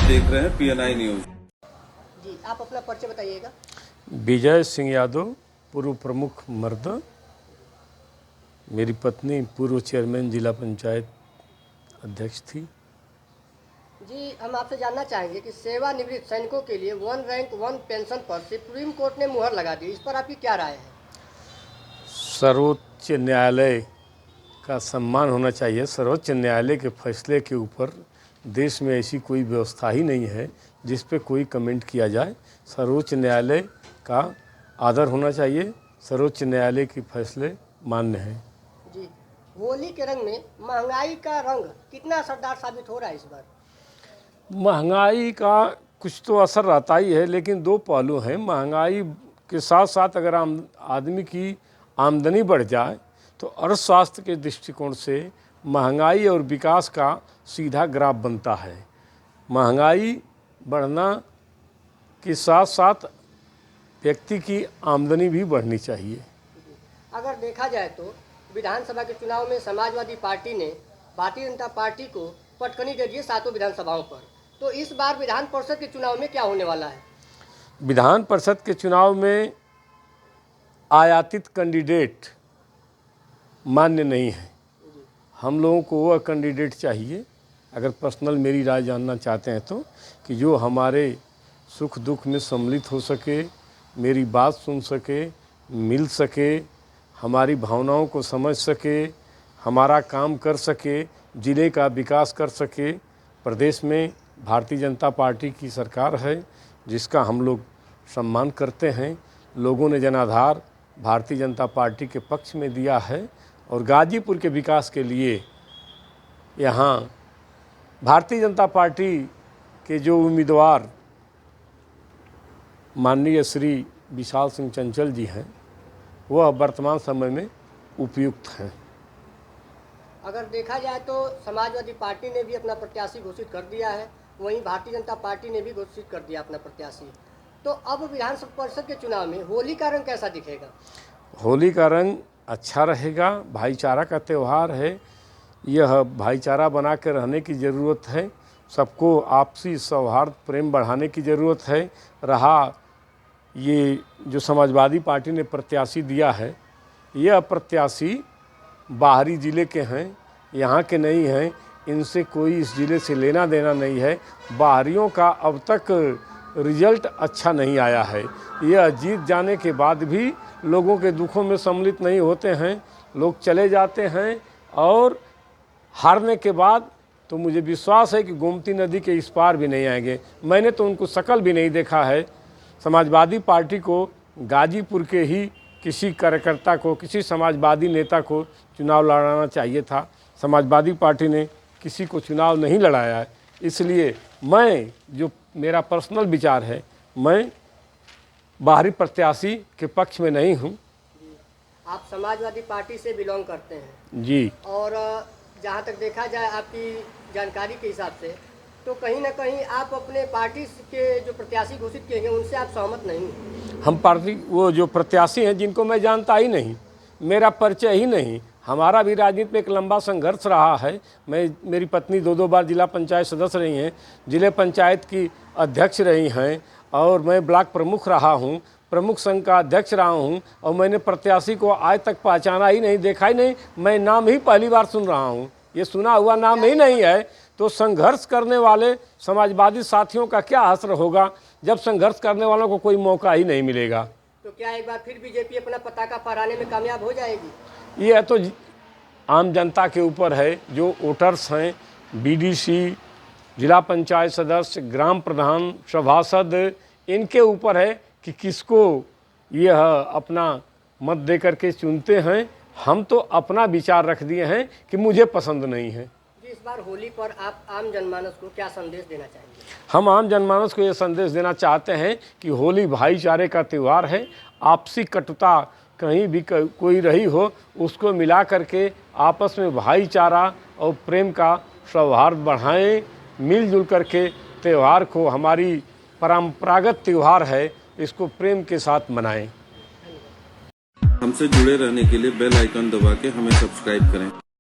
देख रहे हैं PNI न्यूज। जी, आप अपना परिचय बताइएगा। विजय सिंह यादव, पूर्व प्रमुख मर्द। मेरी पत्नी पूर्व चेयरमैन जिला पंचायत अध्यक्ष थी। जी, हम आपसे जानना चाहेंगे कि सेवानिवृत्त सैनिकों के लिए 1 रैंक 1 पेंशन पर सुप्रीम कोर्ट ने मुहर लगा दी, इस पर आपकी क्या राय है? सर्वोच्च न्यायालय का सम्मान होना चाहिए। सर्वोच्च न्यायालय के फैसले के ऊपर देश में ऐसी कोई व्यवस्था ही नहीं है जिस पे कोई कमेंट किया जाए। सर्वोच्च न्यायालय का आदर होना चाहिए। सर्वोच्च न्यायालय के फैसले मान्य हैं। जी, होली के रंग में महंगाई का रंग कितना असरदार साबित हो रहा है इस बार? महंगाई का कुछ तो असर रहता ही है, लेकिन दो पहलू हैं। महंगाई के साथ साथ अगर आदमी की आमदनी बढ़ जाए तो अर्थशास्त्र के दृष्टिकोण से महंगाई और विकास का सीधा ग्राफ बनता है। महंगाई बढ़ना के साथ साथ व्यक्ति की आमदनी भी बढ़नी चाहिए। अगर देखा जाए तो विधानसभा के चुनाव में समाजवादी पार्टी ने भारतीय जनता पार्टी को पटकनी दे दी है 7 विधानसभाओं पर, तो इस बार विधान परिषद के चुनाव में क्या होने वाला है? विधान परिषद के चुनाव में आयातित कैंडिडेट मान्य नहीं है। हम लोगों को वह कैंडिडेट चाहिए, अगर पर्सनल मेरी राय जानना चाहते हैं तो, कि जो हमारे सुख दुख में सम्मिलित हो सके, मेरी बात सुन सके, मिल सके, हमारी भावनाओं को समझ सके, हमारा काम कर सके, ज़िले का विकास कर सके। प्रदेश में भारतीय जनता पार्टी की सरकार है जिसका हम लोग सम्मान करते हैं। लोगों ने जनाधार भारतीय जनता पार्टी के पक्ष में दिया है और गाजीपुर के विकास के लिए यहाँ भारतीय जनता पार्टी के जो उम्मीदवार माननीय श्री विशाल सिंह चंचल जी हैं, वह वर्तमान समय में उपयुक्त हैं। अगर देखा जाए तो समाजवादी पार्टी ने भी अपना प्रत्याशी घोषित कर दिया है, वहीं भारतीय जनता पार्टी ने भी घोषित कर दिया अपना प्रत्याशी। तो अब विधान परिषद के चुनाव में होली का रंग कैसा दिखेगा? होली का रंग अच्छा रहेगा। भाईचारा का त्यौहार है। यह भाईचारा बना के रहने की ज़रूरत है। सबको आपसी सौहार्द प्रेम बढ़ाने की ज़रूरत है। रहा ये जो समाजवादी पार्टी ने प्रत्याशी दिया है, यह प्रत्याशी बाहरी ज़िले के हैं, यहाँ के नहीं हैं। इनसे कोई इस ज़िले से लेना देना नहीं है। बाहरियों का अब तक रिजल्ट अच्छा नहीं आया है। यह जीत जाने के बाद भी लोगों के दुखों में सम्मिलित नहीं होते हैं। लोग चले जाते हैं और हारने के बाद तो मुझे विश्वास है कि गोमती नदी के इस पार भी नहीं आएंगे। मैंने तो उनको शकल भी नहीं देखा है। समाजवादी पार्टी को गाजीपुर के ही किसी कार्यकर्ता को, किसी समाजवादी नेता को चुनाव लड़ाना चाहिए था। समाजवादी पार्टी ने किसी को चुनाव नहीं लड़ाया है। इसलिए मैं, जो मेरा पर्सनल विचार है, मैं बाहरी प्रत्याशी के पक्ष में नहीं हूँ। आप समाजवादी पार्टी से बिलोंग करते हैं जी, और जहाँ तक देखा जाए आपकी जानकारी के हिसाब से तो कहीं ना कहीं आप अपने पार्टी के जो प्रत्याशी घोषित किए गए उनसे आप सहमत नहीं हैं? हम पार्टी, वो जो प्रत्याशी हैं जिनको मैं जानता ही नहीं, मेरा परिचय ही नहीं। हमारा भी राजनीति में एक लंबा संघर्ष रहा है। मेरी पत्नी 2 बार जिला पंचायत सदस्य रही हैं, जिले पंचायत की अध्यक्ष रही हैं, और मैं ब्लॉक प्रमुख रहा हूं, प्रमुख संघ का अध्यक्ष रहा हूं, और मैंने प्रत्याशी को आज तक पहचाना ही नहीं, देखा ही नहीं। मैं नाम ही पहली बार सुन रहा हूं, ये सुना हुआ नाम ही नहीं है। तो संघर्ष करने वाले समाजवादी साथियों का क्या असर होगा जब संघर्ष करने वालों को कोई मौका ही नहीं मिलेगा? तो क्या एक बार फिर बीजेपी अपना पताका फहराने में कामयाब हो जाएगी? ये तो आम जनता के ऊपर है। जो वोटर्स हैं, बीडीसी, जिला पंचायत सदस्य, ग्राम प्रधान, सभासद, इनके ऊपर है कि किसको यह अपना मत दे करके चुनते हैं। हम तो अपना विचार रख दिए हैं कि मुझे पसंद नहीं है। इस बार होली पर आप आम जनमानस को क्या संदेश देना चाहेंगे? हम आम जनमानस को ये संदेश देना चाहते हैं कि होली भाईचारे का त्यौहार है। आपसी कटुता कहीं भी कोई रही हो, उसको मिला करके आपस में भाईचारा और प्रेम का सौहार्द बढ़ाएं। मिलजुल करके त्यौहार को, हमारी परंपरागत त्यौहार है, इसको प्रेम के साथ मनाएं। हमसे जुड़े रहने के लिए बेल आइकन दबा के हमें सब्सक्राइब करें।